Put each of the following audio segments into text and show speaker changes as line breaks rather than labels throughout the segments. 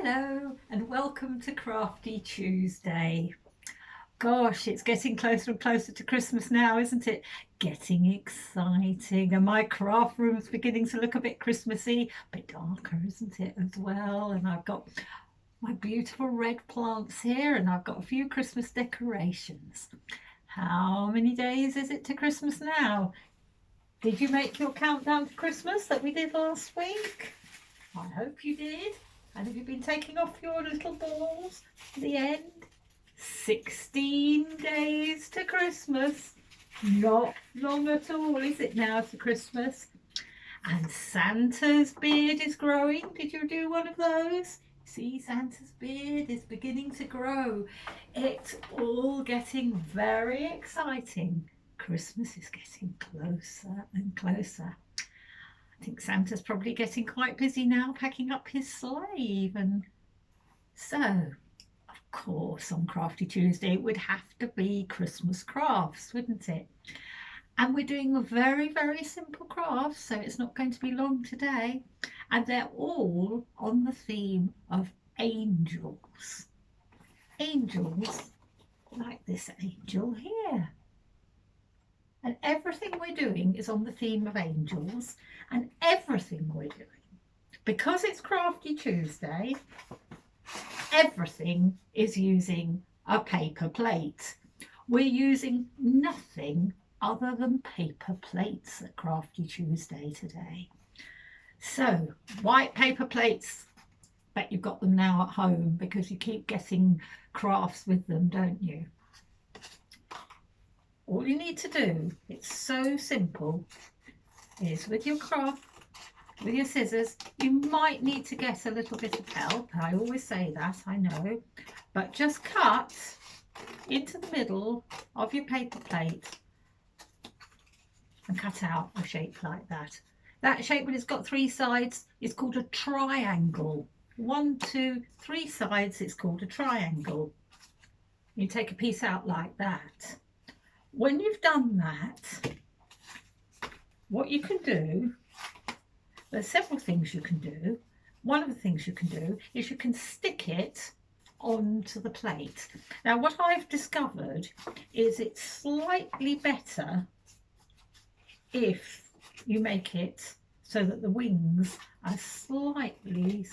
Hello and welcome to Crafty Tuesday. Gosh, it's getting closer and closer to Christmas now, isn't it? Getting exciting, and my craft room's beginning to look a bit Christmassy, a bit darker, isn't it, as well? And I've got my beautiful red plants here, and I've got a few Christmas decorations. How many days is it to Christmas now? Did you make your countdown to Christmas that we did last week? I hope you did. And have you been taking off your little balls at the end? 16 days to Christmas. Not long at all, is it now, to Christmas? And Santa's beard is growing. Did you do one of those? See, Santa's beard is beginning to grow. It's all getting very exciting. Christmas is getting closer and closer. I think Santa's probably getting quite busy now packing up his sleigh even. So, of course, on Crafty Tuesday it would have to be Christmas crafts, wouldn't it? And we're doing a very, very simple craft, so it's not going to be long today. And they're all on the theme of angels. Angels, like this angel here. And everything we're doing is on the theme of angels, and everything we're doing, because it's Crafty Tuesday, everything is using a paper plate. We're using nothing other than paper plates at Crafty Tuesday today. So, white paper plates, bet you've got them now at home because you keep getting crafts with them, don't you? All you need to do, it's so simple, is with your craft, with your scissors, you might need to get a little bit of help. I always say that, I know, but just cut into the middle of your paper plate and cut out a shape like that. That shape, when it's got three sides, is called a triangle. 1, 2, 3 sides, it's called a triangle. You take a piece out like that. When you've done that, what you can do, there's several things you can do. One of the things you can do is you can stick it onto the plate. Now, what I've discovered is it's slightly better if you make it so that the wings are slightly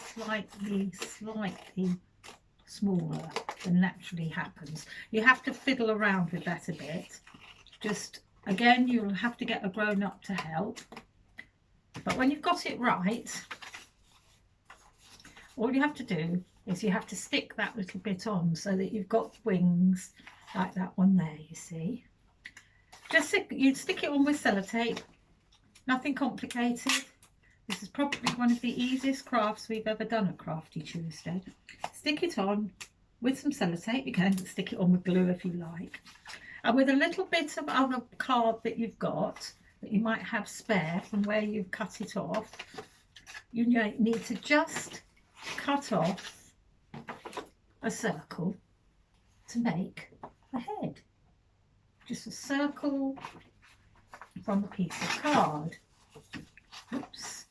smaller than naturally happens. You have to fiddle around with that a bit. Just, again, you'll have to get a grown-up to help. But when you've got it right, all you have to do is you have to stick that little bit on so that you've got wings like that one there, you see. Just you'd stick it on with sellotape, nothing complicated. This is probably one of the easiest crafts we've ever done at Crafty Tuesday. Stick it on with some sellotape. You can stick it on with glue if you like. And with a little bit of other card that you've got, that you might have spare from where you've cut it off, you need to just cut off a circle to make a head. Just a circle from a piece of card. Oops.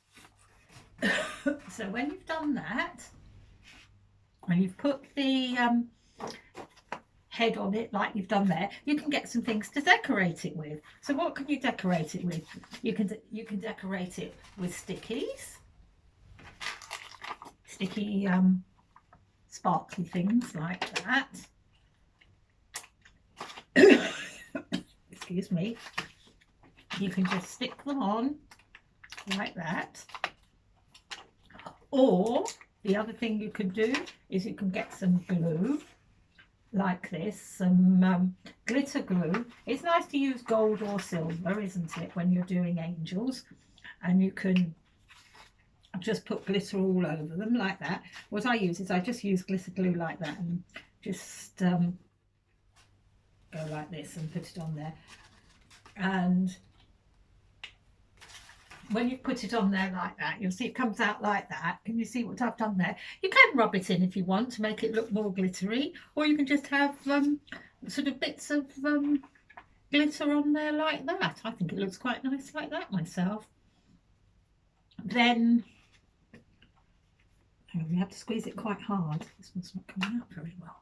So when you've done that, and you've put the head on it like you've done there, you can get some things to decorate it with. So what can you decorate it with? You can decorate it with stickies, sticky sparkly things like that. Excuse me. You can just stick them on like that. Or the other thing you can do is you can get some glue like this, some glitter glue. It's nice to use gold or silver, isn't it, when you're doing angels, and you can just put glitter all over them like that. What I use is I just use glitter glue like that and just go like this and put it on there. And when you put it on there like that, you'll see it comes out like that. Can you see what I've done there? You can rub it in if you want to make it look more glittery, or you can just have sort of bits of glitter on there like that. I think it looks quite nice like that myself. Then You have to squeeze it quite hard. This one's not coming out very well.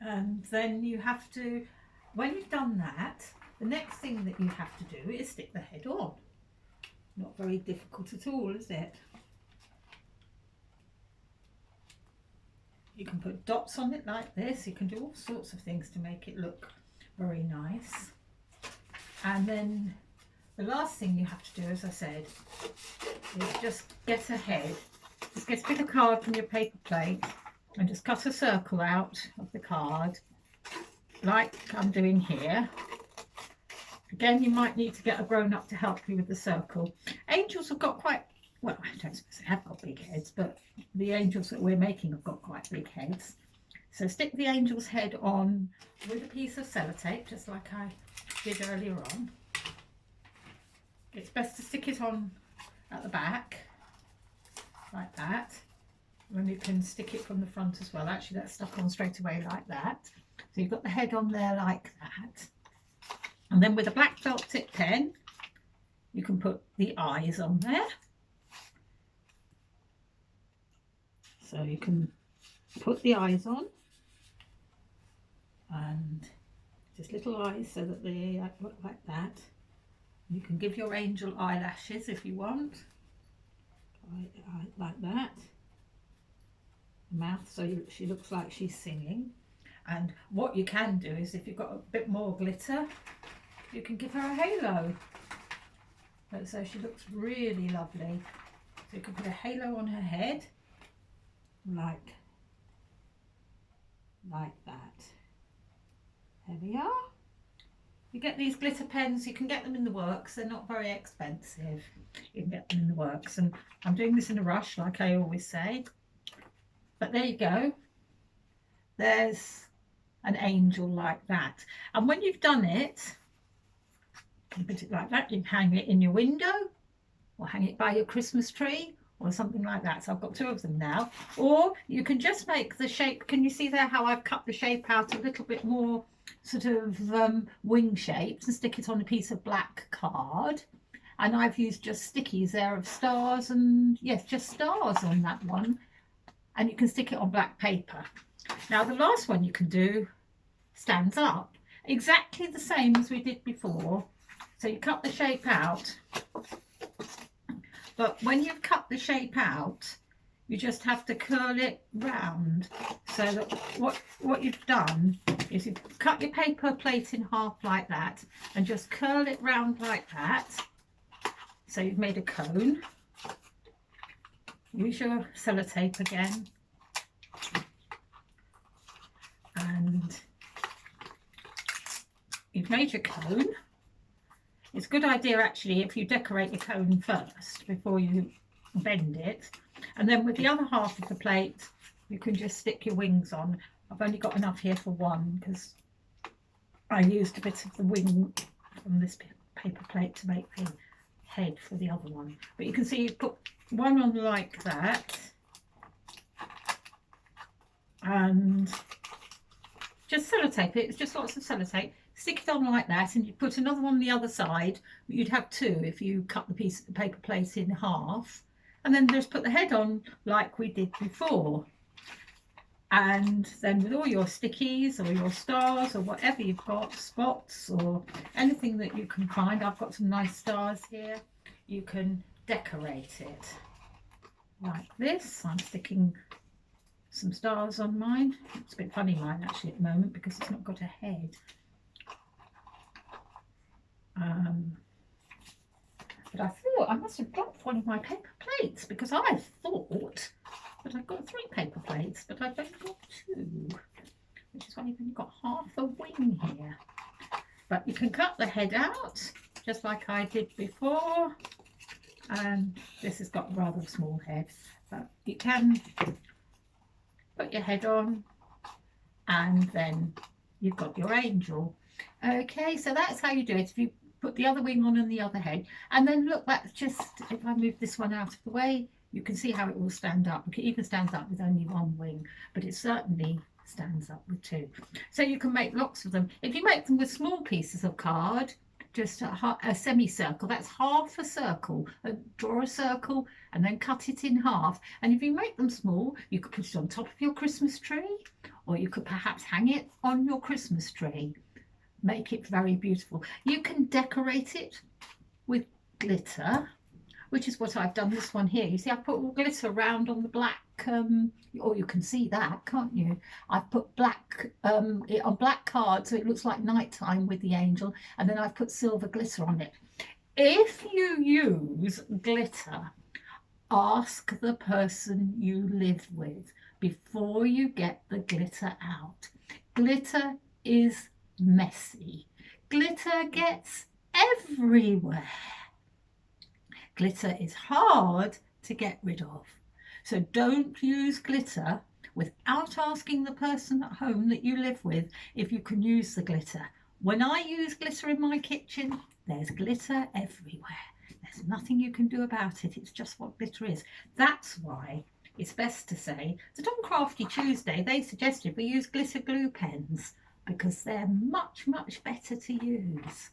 And then you have to, when you've done that, the next thing that you have to do is stick the head on. Not very difficult at all, is it? You can put dots on it like this. You can do all sorts of things to make it look very nice. And then the last thing you have to do, as I said, is just get a head. Just get a bit of card from your paper plate and just cut a circle out of the card like I'm doing here. Again, you might need to get a grown-up to help you with the circle. Angels have got quite, well, I don't suppose they have got big heads, but the angels that we're making have got quite big heads. So stick the angel's head on with a piece of sellotape, just like I did earlier on. It's best to stick it on at the back, like that. Then you can stick it from the front as well. Actually, that's stuck on straight away like that. So you've got the head on there like that. And then with a black felt tip pen, you can put the eyes on there. So you can put the eyes on, and just little eyes so that they look like that. You can give your angel eyelashes if you want, like that. Mouth so she looks like she's singing. And what you can do is, if you've got a bit more glitter, you can give her a halo, so she looks really lovely. So you can put a halo on her head like that. There we are. You get these glitter pens, you can get them in the works, they're not very expensive. You can get them in the works, and I'm doing this in a rush like I always say. But there you go, there's an angel like that. And when you've done it, you can put it like that. You can hang it in your window or hang it by your Christmas tree or something like that. So I've got two of them now. Or you can just make the shape. Can you see there how I've cut the shape out a little bit more sort of wing shapes, and stick it on a piece of black card? And I've used just stickies there of stars, and yes, just stars on that one. And you can stick it on black paper. Now the last one you can do stands up, exactly the same as we did before. So you cut the shape out, but when you've cut the shape out, you just have to curl it round, so that what you've done is you've cut your paper plate in half like that and just curl it round like that. So you've made a cone. Use your sellotape again, and you've made your cone. It's a good idea actually if you decorate your cone first before you bend it, and then with the other half of the plate you can just stick your wings on. I've only got enough here for one because I used a bit of the wing from this paper plate to make the head for the other one. But you can see you've put one on like that, and just sellotape it. It's just lots of sellotape. Stick it on like that, and you put another one on the other side. You'd have two if you cut the piece of the paper plate in half, and then just put the head on like we did before. And then with all your stickies or your stars or whatever you've got, spots or anything that you can find, I've got some nice stars here, you can decorate it like this. I'm sticking some stars on mine. It's a bit funny mine actually at the moment because it's not got a head. But I thought I must have dropped one of my paper plates, because I thought that I've got 3 paper plates, but I've only got 2, which is why you've only got half a wing here. But you can cut the head out just like I did before, and this has got a rather small head, but you can put your head on and then you've got your angel. Okay, so that's how you do it. If you put the other wing on and the other head, and then look, that's just, if I move this one out of the way, you can see how it will stand up. It even stands up with only one wing, but it certainly stands up with 2. So you can make lots of them. If you make them with small pieces of card, just a semicircle. That's half a circle. Draw a circle and then cut it in half. And if you make them small, you could put it on top of your Christmas tree, or you could perhaps hang it on your Christmas tree. Make it very beautiful. You can decorate it with glitter, which is what I've done this one here. You see, I've put all glitter around on the black, or you can see that, can't you? I've put black on black card, so it looks like nighttime with the angel, and then I've put silver glitter on it. If you use glitter, ask the person you live with before you get the glitter out. Glitter is messy. Glitter gets everywhere. Glitter is hard to get rid of. So don't use glitter without asking the person at home that you live with if you can use the glitter. When I use glitter in my kitchen, there's glitter everywhere. There's nothing you can do about it. It's just what glitter is. That's why it's best to say that on Crafty Tuesday, they suggested we use glitter glue pens because they're much, much better to use.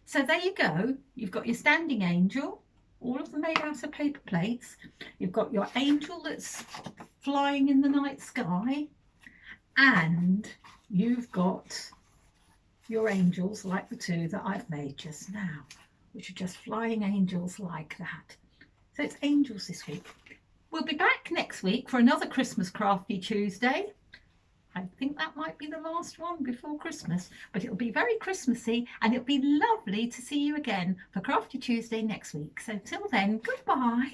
So there you go. You've got your standing angel, all of them made out of paper plates. You've got your angel that's flying in the night sky, and you've got your angels like the two that I've made just now, which are just flying angels like that. So it's angels this week. We'll be back next week for another Christmas Crafty Tuesday. I think that might be the last one before Christmas, but it'll be very Christmassy, and it'll be lovely to see you again for Crafty Tuesday next week. So till then, goodbye.